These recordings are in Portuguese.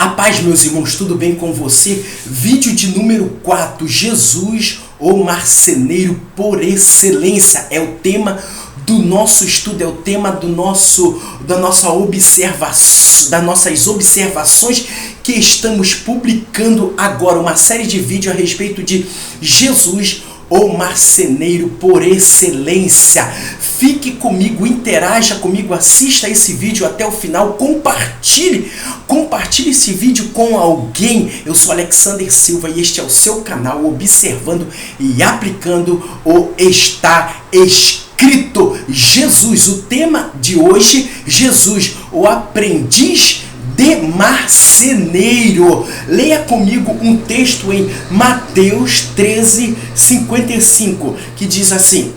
A paz, meus irmãos, tudo bem com você? Vídeo de número 4, Jesus, o marceneiro por excelência, é o tema do nosso estudo, é o tema das nossas observações que estamos publicando agora, uma série de vídeos a respeito de Jesus, o marceneiro por excelência. Fique comigo, interaja comigo, assista esse vídeo até o final, compartilhe esse vídeo com alguém. Eu sou Alexander Silva e este é o seu canal Observando e Aplicando o Está Escrito. Jesus, o tema de hoje, Jesus, o aprendiz de marceneiro. Leia comigo um texto em Mateus 13:55, que diz assim: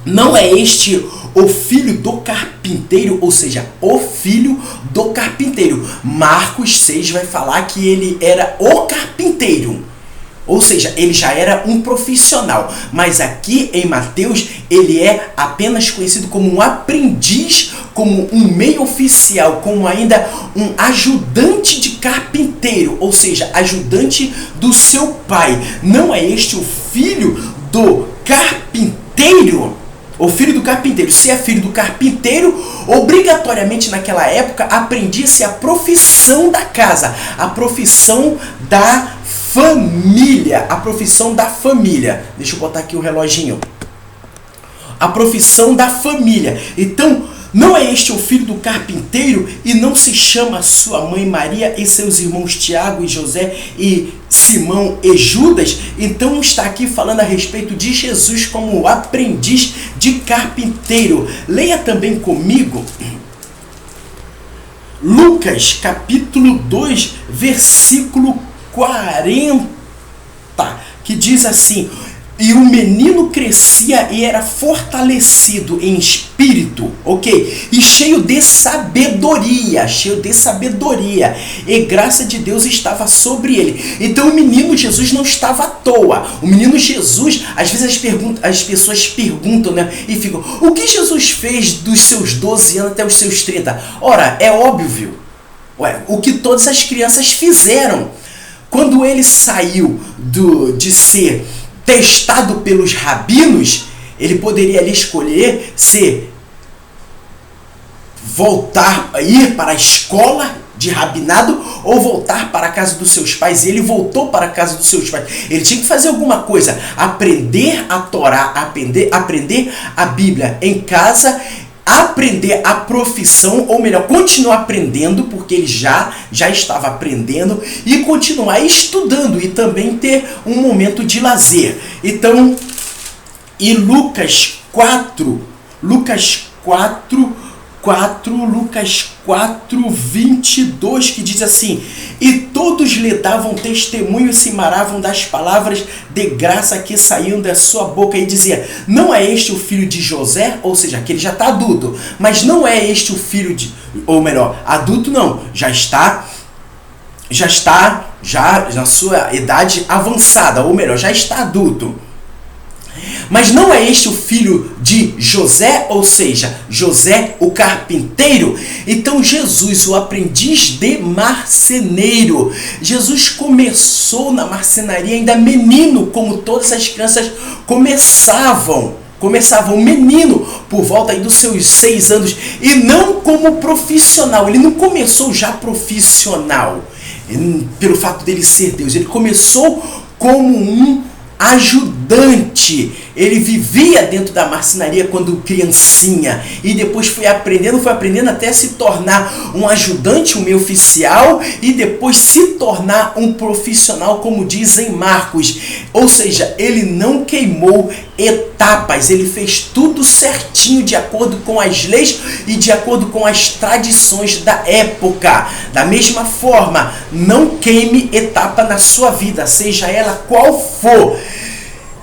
não é este o filho do carpinteiro, ou seja, o filho do carpinteiro. Marcos 6 vai falar que ele era o carpinteiro, ou seja, ele já era um profissional, mas aqui em Mateus ele é apenas conhecido como um aprendiz, como um meio oficial, como ainda um ajudante de carpinteiro, ou seja, ajudante do seu pai. Não é este o filho do carpinteiro? O filho do carpinteiro. Se é filho do carpinteiro, obrigatoriamente naquela época aprendia-se a profissão da casa, a profissão da família, a profissão da família. Deixa eu botar aqui o reloginho. A profissão da família. Então, não é este o filho do carpinteiro e não se chama sua mãe Maria e seus irmãos Tiago e José e Simão e Judas? Então está aqui falando a respeito de Jesus como aprendiz de carpinteiro. Leia também comigo Lucas capítulo 2, versículo 40, que diz assim: e o menino crescia e era fortalecido em espírito, ok? E cheio de sabedoria, e graça de Deus estava sobre ele. Então o menino Jesus não estava à toa. O menino Jesus, às vezes as pessoas perguntam, né? E ficam, o que Jesus fez dos seus 12 anos até os seus 30? Ora, é óbvio, o que todas as crianças fizeram. Quando ele saiu de ser testado pelos rabinos, ele poderia ali escolher ir para a escola de rabinado ou voltar para a casa dos seus pais. E ele voltou para a casa dos seus pais. Ele tinha que fazer alguma coisa, aprender a Torá, aprender a Bíblia em casa, aprender a profissão, ou melhor, continuar aprendendo, porque ele já estava aprendendo, e continuar estudando, e também ter um momento de lazer. Então, e Lucas 4:22, que diz assim: e todos lhe davam testemunho e se maravam das palavras de graça que saíam da sua boca, e dizia: não é este o filho de José? Ou seja, que ele já está adulto, mas não é este o filho de, ou melhor, adulto não, já está na sua idade avançada, ou melhor, já está adulto. Mas não é este o filho de José, ou seja, José o carpinteiro? Então Jesus, o aprendiz de marceneiro. Jesus começou na marcenaria ainda menino, como todas as crianças começavam menino, por volta aí dos seus 6 anos, e não como profissional. Ele não começou já profissional, pelo fato dele ser Deus. Ele começou como um ajudante. Ele vivia dentro da marcenaria quando criancinha e depois foi aprendendo até se tornar um ajudante, um meio oficial, e depois se tornar um profissional, como diz em Marcos. Ou seja, ele não queimou etapas, ele fez tudo certinho de acordo com as leis e de acordo com as tradições da época. Da mesma forma, não queime etapa na sua vida, seja ela qual for.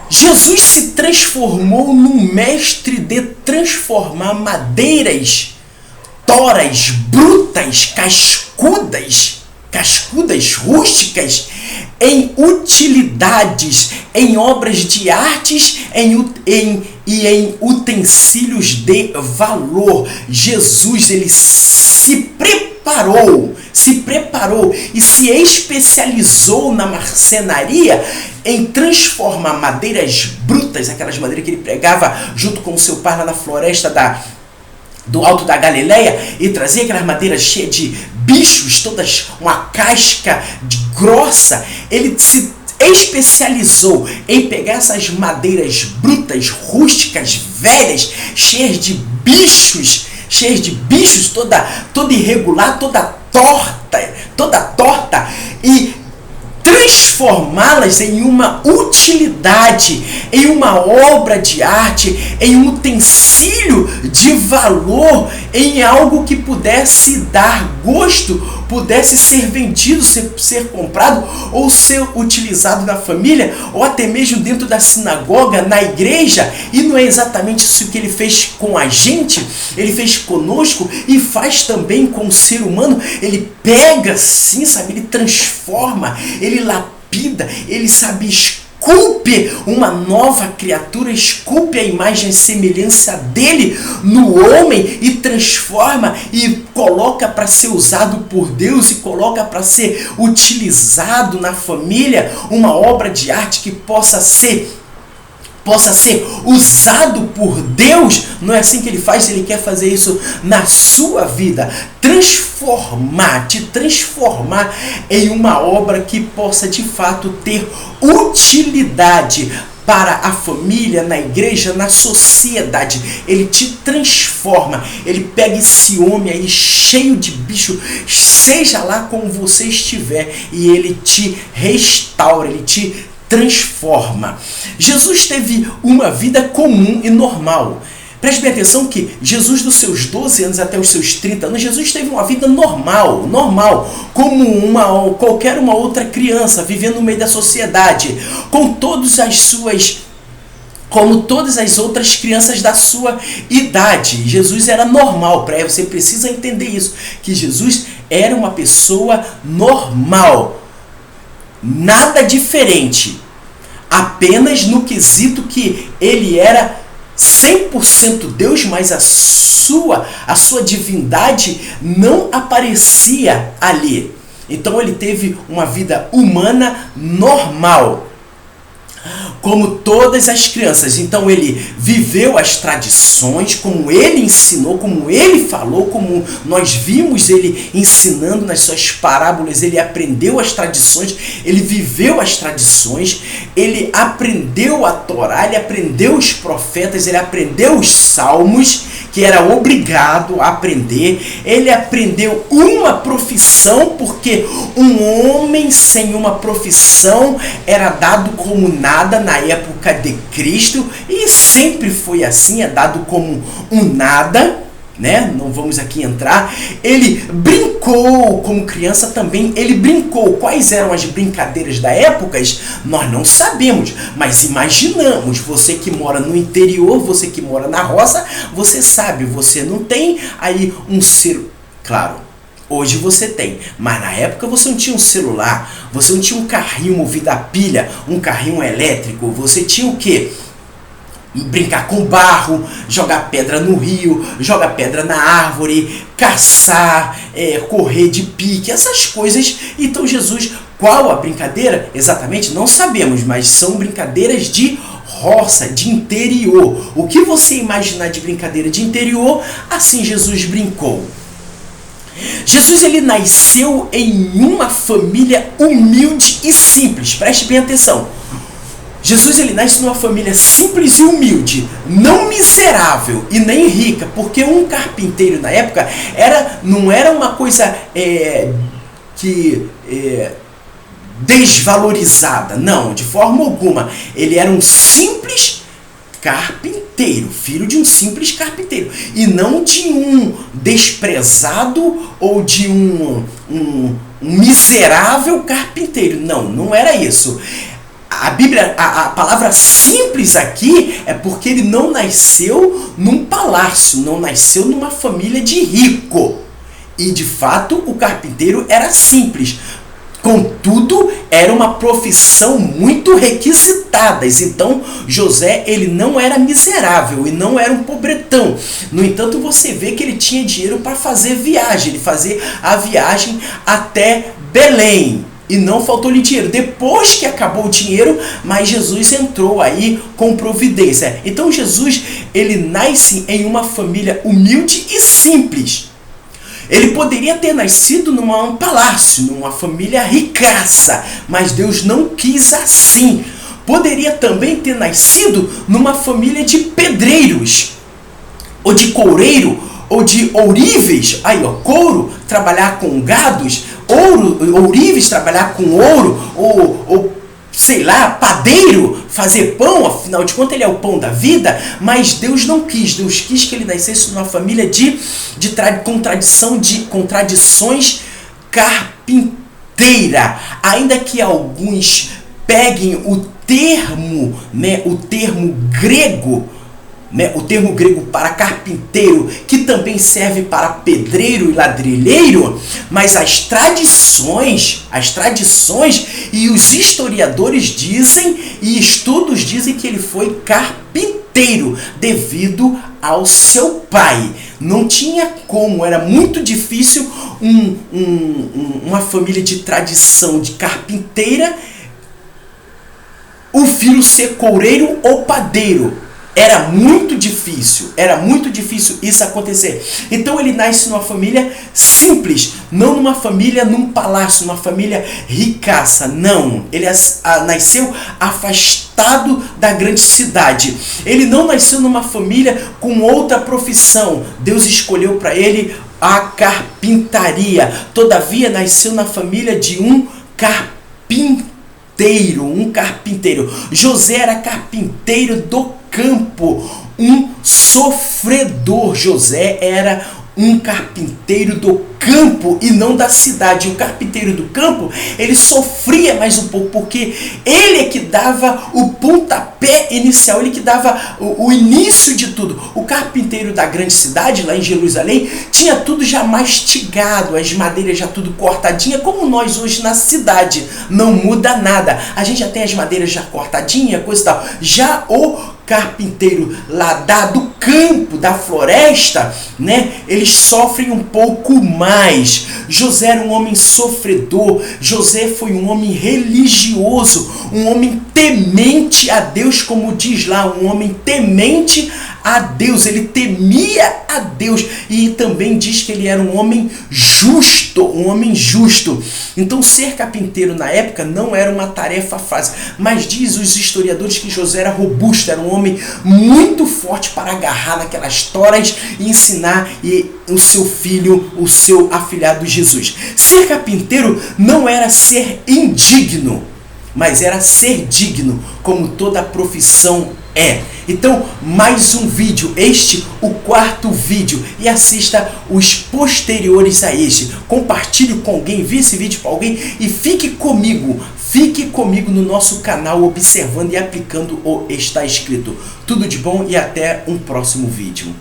Jesus se transformou num mestre de transformar madeiras toras, brutas, cascudas, rústicas, em utilidades, em obras de artes e em utensílios de valor. Jesus, ele se preparou se preparou e se especializou na marcenaria em transformar madeiras brutas, aquelas madeiras que ele pregava junto com o seu pai lá na floresta do Alto da Galileia, e trazia aquelas madeiras cheias de bichos, todas uma casca grossa. Ele se especializou em pegar essas madeiras brutas, rústicas, velhas, cheias de bichos, toda irregular, toda torta, e transformá-las em uma utilidade, em uma obra de arte, em um utensílio de valor, em algo que pudesse dar gosto, pudesse ser vendido, ser comprado, ou ser utilizado na família, ou até mesmo dentro da sinagoga, na igreja. E não é exatamente isso que ele fez com a gente, ele fez conosco e faz também com o ser humano. Ele pega assim, sabe, ele transforma, ele lapida, ele sabe, esculpe uma nova criatura, esculpe a imagem e semelhança dele no homem e transforma e coloca para ser usado por Deus, e coloca para ser utilizado na família, uma obra de arte que possa ser usado por Deus. Não é assim que ele faz? Ele quer fazer isso na sua vida, te transformar em uma obra que possa de fato ter utilidade para a família, na igreja, na sociedade. Ele te transforma, ele pega esse homem aí cheio de bicho, seja lá como você estiver, e ele te restaura, ele te transforma. Jesus teve uma vida comum e normal. Preste bem atenção que Jesus, dos seus 12 anos até os seus 30 anos, Jesus teve uma vida normal, como qualquer uma outra criança, vivendo no meio da sociedade, como todas as outras crianças da sua idade. Jesus era normal. Você precisa entender isso, que Jesus era uma pessoa normal, nada diferente, apenas no quesito que ele era 100% Deus, mas a sua divindade não aparecia ali. Então ele teve uma vida humana normal, como todas as crianças. Então ele viveu as tradições, como ele ensinou, como ele falou, como nós vimos ele ensinando nas suas parábolas. Ele aprendeu as tradições, ele viveu as tradições, ele aprendeu a Torá, ele aprendeu os profetas, ele aprendeu os salmos, que era obrigado a aprender. Ele aprendeu uma profissão, porque um homem sem uma profissão era dado como nada na época de Cristo, e sempre foi assim, é dado como um nada, né? Não vamos aqui entrar. Ele brincou como criança também, ele brincou. Quais eram as brincadeiras da época? Nós não sabemos, mas imaginamos. Você que mora no interior, você que mora na roça, você sabe. Você não tem aí um celular, claro, hoje você tem, mas na época você não tinha um celular, você não tinha um carrinho movido a pilha, um carrinho elétrico. Você tinha o quê? Brincar com barro, jogar pedra no rio, jogar pedra na árvore, caçar, correr de pique, essas coisas. Então Jesus, qual a brincadeira? Exatamente, não sabemos, mas são brincadeiras de roça, de interior. O que você imaginar de brincadeira de interior, assim Jesus brincou. Jesus, ele nasceu em uma família humilde e simples. Preste bem atenção. Jesus, ele nasce numa família simples e humilde, não miserável e nem rica, porque um carpinteiro na época não era uma coisa desvalorizada, não, de forma alguma. Ele era um simples carpinteiro, filho de um simples carpinteiro, e não de um desprezado ou de um miserável carpinteiro. Não era isso. A Bíblia, a palavra simples aqui é porque ele não nasceu num palácio, não nasceu numa família de rico. E de fato o carpinteiro era simples. Contudo, era uma profissão muito requisitada. Então, José, ele não era miserável e não era um pobretão. No entanto, você vê que ele tinha dinheiro para fazer viagem. Ele fazia a viagem até Belém. E não faltou-lhe dinheiro. Depois que acabou o dinheiro, mas Jesus entrou aí com providência. Então, Jesus, ele nasce em uma família humilde e simples. Ele poderia ter nascido num palácio, numa família ricaça, mas Deus não quis assim. Poderia também ter nascido numa família de pedreiros, ou de coureiro, ou de ourives. Aí, ó, couro, trabalhar com gados, ourives, trabalhar com ouro, ou sei lá, padeiro, fazer pão, afinal de contas ele é o pão da vida, mas Deus não quis. Deus quis que ele nascesse numa família com tradições carpinteira. Ainda que alguns peguem o termo, né, o termo grego para carpinteiro, que também serve para pedreiro e ladrilheiro, mas as tradições e os historiadores dizem e estudos dizem que ele foi carpinteiro devido ao seu pai. Não tinha como, era muito difícil uma família de tradição de carpinteira, o filho ser coureiro ou padeiro. Era muito difícil isso acontecer. Então ele nasce numa família simples, não numa família, num palácio, numa família ricaça, não. Ele nasceu afastado da grande cidade. Ele não nasceu numa família com outra profissão. Deus escolheu para ele a carpintaria. Todavia nasceu na família de um carpinteiro. José era carpinteiro do campo, um sofredor. José era um carpinteiro do campo e não da cidade. O carpinteiro do campo, ele sofria mais um pouco, porque ele é que dava o pontapé inicial, ele que dava o início de tudo. O carpinteiro da grande cidade, lá em Jerusalém, tinha tudo já mastigado, as madeiras já tudo cortadinha, como nós hoje na cidade. Não muda nada. A gente já tem as madeiras já cortadinha, coisa e tal. Já o carpinteiro lá do campo, da floresta, né, eles sofrem um pouco mais. José era um homem sofredor. José foi um homem religioso, um homem temente a Deus, como diz lá, um homem temente a Deus. Ele temia a Deus e também diz que ele era um homem justo, Então ser carpinteiro na época não era uma tarefa fácil, mas diz os historiadores que José era robusto, era um homem muito forte para agarrar naquelas toras e ensinar o seu filho, o seu afilhado Jesus. Ser carpinteiro não era ser indigno, mas era ser digno, como toda profissão é. Então, mais um vídeo, o quarto vídeo, e assista os posteriores a este. Compartilhe com alguém, envie esse vídeo para alguém e fique comigo no nosso canal, observando e aplicando o Está Escrito. Tudo de bom e até um próximo vídeo.